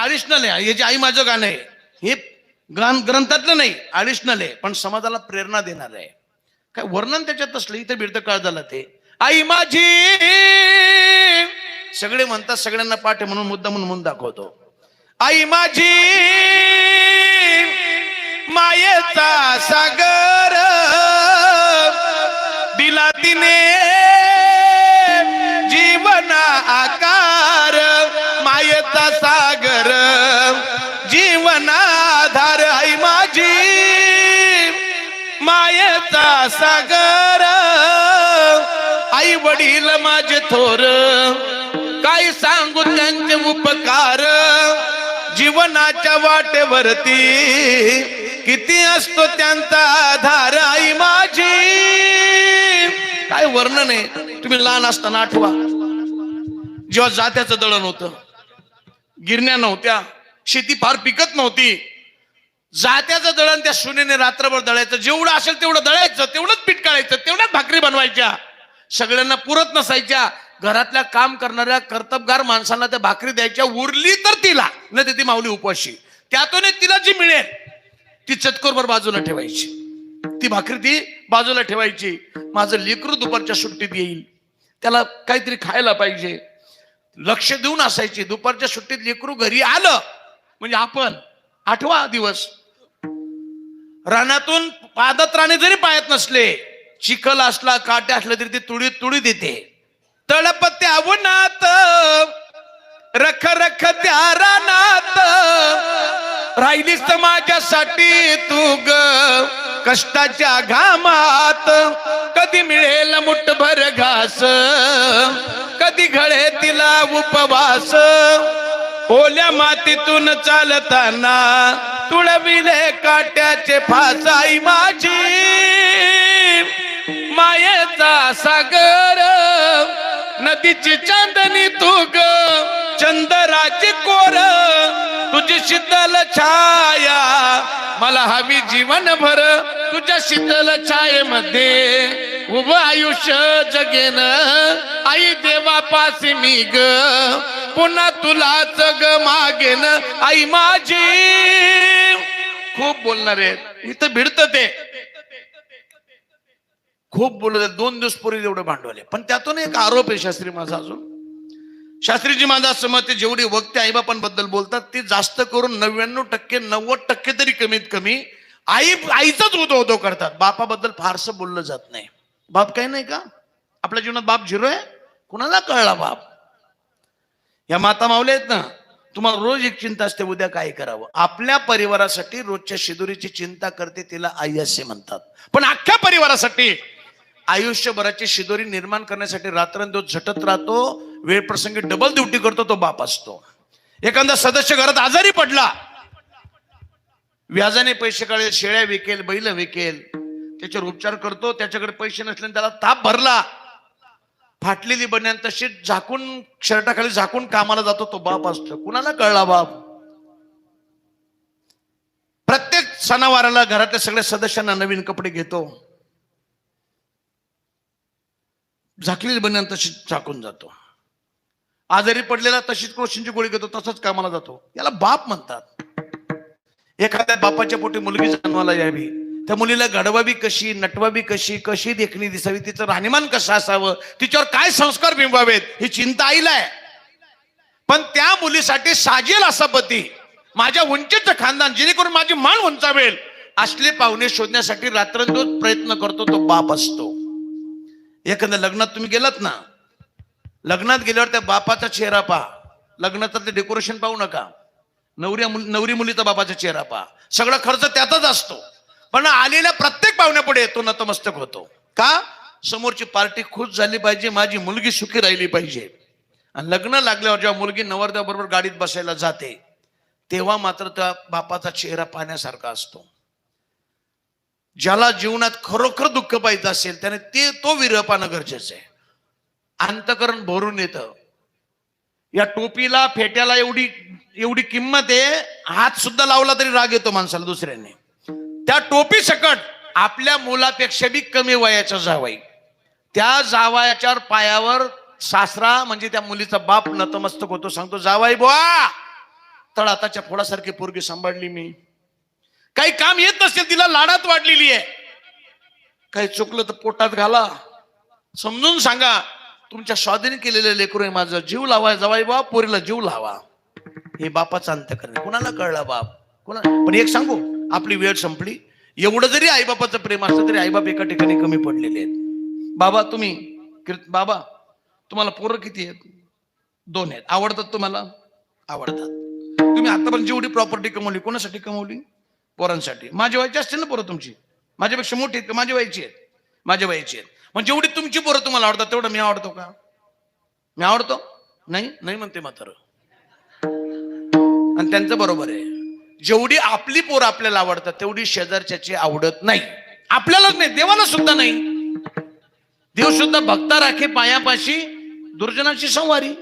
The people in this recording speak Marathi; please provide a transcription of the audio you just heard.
ऍडिशनल आहे, याची आई माझं गाणं आहे, हे ग्रंथातलं नाही, ऍडिशनल आहे, पण समाजाला प्रेरणा देणार आहे. काय वर्णन त्याच्यात असलं, इथे बिरतं काळ झालं ते आई माझी. सगळे म्हणतात, सगळ्यांना पाठ आहे म्हणून मुद्दा म्हणून दाखवतो. आई माझी मायेचा सागर दिला तिने जीवना आकार. मायेचा सागर जीवनाधार. आई माझी मायेचा सागर. आई वडील माझे थोर, काय सांगू त्यांचे उपकार. जीवनाच्या वाटेवरती किती असतो त्यांचा आधार. आई माझी काय वर्णन आहे. तुम्ही लहान असताना आठवा, जेव्हा जात्याचं दळण होतं, गिरण्या नव्हत्या, शेती फार पिकत नव्हती, जात्याचं दळण त्या सुनेने रात्रभर दळायचं. जेवढं असेल तेवढं दळायचं, तेवढंच पीठ काढायचं, तेवढ्याच भाकरी बनवायच्या. सगळ्यांना पुरत नसायच्या. घरातल्या काम करणाऱ्या कर्तबगार माणसांना त्या भाकरी द्यायच्या. उरली तर तिला, न ती माऊली उपवाशी. त्यातून तिला जी मिळेल ती चतकोरभर बाजूला ठेवायची. ती भाकरी ती बाजूला ठेवायची. माझं लेकरू दुपारच्या सुट्टीत येईल, त्याला काहीतरी खायला पाहिजे, लक्ष देऊन असायची. दुपारच्या सुट्टीत लेकरू घरी आलं म्हणजे आपण 8वा दिवस रानातून पादत राणे जरी पायात नसले, चिखल असला, काटे असले तरी ते तुडी तुडी देते. तळपत्या उन्हात रख रख त्या रानात राहिलीस माझ्यासाठी तू ग कष्टाच्या घामात. कधी मिळेल मुठभर घास, कधी घळे तिला उपवास. ओल्या मातीतून चालताना तुळविले काट्याचे फास. आई माझी मायेचा सागर नदीची चांदणी तू ग चंद्राची कोर. तुझी शीतल छाया मला हवी जीवनभर. तुझ्या शीतल छायेमध्ये उभं आयुष्य जगेन. आई देवापासी मी ग पुन्हा तुलाच ग मागेन. आई माझी खूप बोलणार आहे, इथं भिडतं ते खूप बोलत. 2 दिवस पूर्वी एवढं भांडवल आहे. पण त्यातून एक आरोप आहे शास्त्री माझा. अजून शास्त्रीजी माझा असं मत आहे, जेवढी वक्ते आईबापांबद्दल बोलतात ती जास्त करून 99% 90% तरी कमीत कमी आईचाच उदो करतात. बापाबद्दल फारसं बोललं जात नाही. बाप काही नाही का आपल्या जीवनात? बाप 0 आहे. कुणाला कळला बाप? या माता मावल्या आहेत ना, तुम्हाला रोज एक चिंता असते, उद्या काय करावं. आपल्या परिवारासाठी रोजच्या शिदोरीची चिंता करते, तिला आई असे म्हणतात. पण अख्ख्या परिवारासाठी आयुष्यभराची शिदोरी निर्माण करण्यासाठी रात्रंदिवस झटत राहतो, वेळ प्रसंगी डबल ड्युटी करतो, तो बाप असतो. एखादा सदस्य घरात आजारी पडला, व्याजाने पैसे काढेल, शेळ्या विकेल, बैल विकेल, त्याच्यावर उपचार करतो. त्याच्याकडे पैसे नसल्याने त्याला ताप भरला, फाटलेली बन्यान तशीच झाकून शर्टाखाली झाकून कामाला जातो, तो बाप असतो. कुणाला कळला बाप? प्रत्येक सणावाराला घरातल्या सगळ्या सदस्यांना नवीन कपडे घेतो, झाकलेली बन्यान तशीच झाकून जातो. आजारी पडलेला तशीच क्रोशिनची गोळी घेतो, तसंच कामाला जातो. याला बाप म्हणतात. एखाद्या बापाच्या पोटी मुलगी जन्माला यावी, त्या मुलीला घडवावी कशी, नटवावी कशी, कशी देखणी दिसावी, तिचं राहणीमान कसं असावं, तिच्यावर काय संस्कार बिंबावेत, ही चिंता आईला आहे. पण त्या मुलीसाठी साजेल असा पती, माझ्या उंचीचं खानदान, जेणेकरून माझी मान उंचावेल, असले पाहुणे शोधण्यासाठी रात्रंदिवस प्रयत्न करतो, तो बाप असतो. एखाद्या लग्नात तुम्ही गेलात ना, लग्नात गेल्यावर त्या बापाचा चेहरा पहा. लग्नाचं डेकोरेशन पाहू नका, नवरी मुलीचा बापाचा चेहरा पहा. सगळा खर्च त्यातच असतो. पण आलेल्या प्रत्येक पाहुण्यापुढे तो नतमस्तक होतो. का? समोरची पार्टी खुश झाली पाहिजे, माझी मुलगी सुखी राहिली पाहिजे. आणि लग्न लागल्यावर जेव्हा मुलगी नवरदेवाबरोबर गाडीत बसायला जाते, तेव्हा मात्र त्या बापाचा चेहरा पाहण्यासारखा असतो. ज्याला जीवनात खरोखर दुःख पाहिजे असेल त्याने तो विरह पाहणं गरजेचं आहे. अंतकरण भरून येतं. या टोपीला फेट्याला एवढी किंमत आहे, हात सुद्धा लावला तरी राग येतो माणसाला दुसऱ्याने. त्या टोपी सकट आपल्या मुलापेक्षा बी कमी वयाचा जावाई, त्या जावयाच्या पायावर सासरा म्हणजे त्या मुलीचा बाप नतमस्तक होतो, सांगतो जावाई बुवा तळाताच्या फोडासारखी पोरगी सांभाळली मी. काही काम येत नसेल तिला लाडात वाढलेली आहे. काही चुकलं तर पोटात घाला, समजून सांगा तुमच्या स्वाधीन केलेले लेकरू आहे माझं, जीव लावा जवाई बाप, पोरीला जीव लावा. हे बापाचं अंतःकरण. कुणाला कळलं बाप कोणाला? पण एक सांगू, आपली वेळ संपली. एवढं जरी आईबापाचं प्रेम असलं तरी आईबाप एका ठिकाणी कमी पडलेले आहेत. बाबा बाबा तुम्हाला पोरं किती आहेत? 2 आहेत. आवडतात तुम्हाला? आवडतात. तुम्ही आतापर्यंत जेवढी प्रॉपर्टी कमवली कोणासाठी कमवली? पोरांसाठी. माझ्या वयाची असतील ना पोरं तुमची? माझ्यापेक्षा मोठी आहेत का? माझ्या वयाची आहेत. माझ्या वयाची आहेत. मग जेवढी तुमची पोरं तुम्हाला आवडतात तेवढं मी आवडतो का? मी आवडतो? नाही नाही म्हणते म्हातारं. आणि त्यांचं बरोबर आहे. जेवढी आपली पोरं आपल्याला आवडतात तेवढी शेजारच्याची आवडत नाही. आपल्यालाच नाही, देवाला सुद्धा नाही. देव सुद्धा भक्ता राखे पायापाशी, दुर्जनाची संवारी.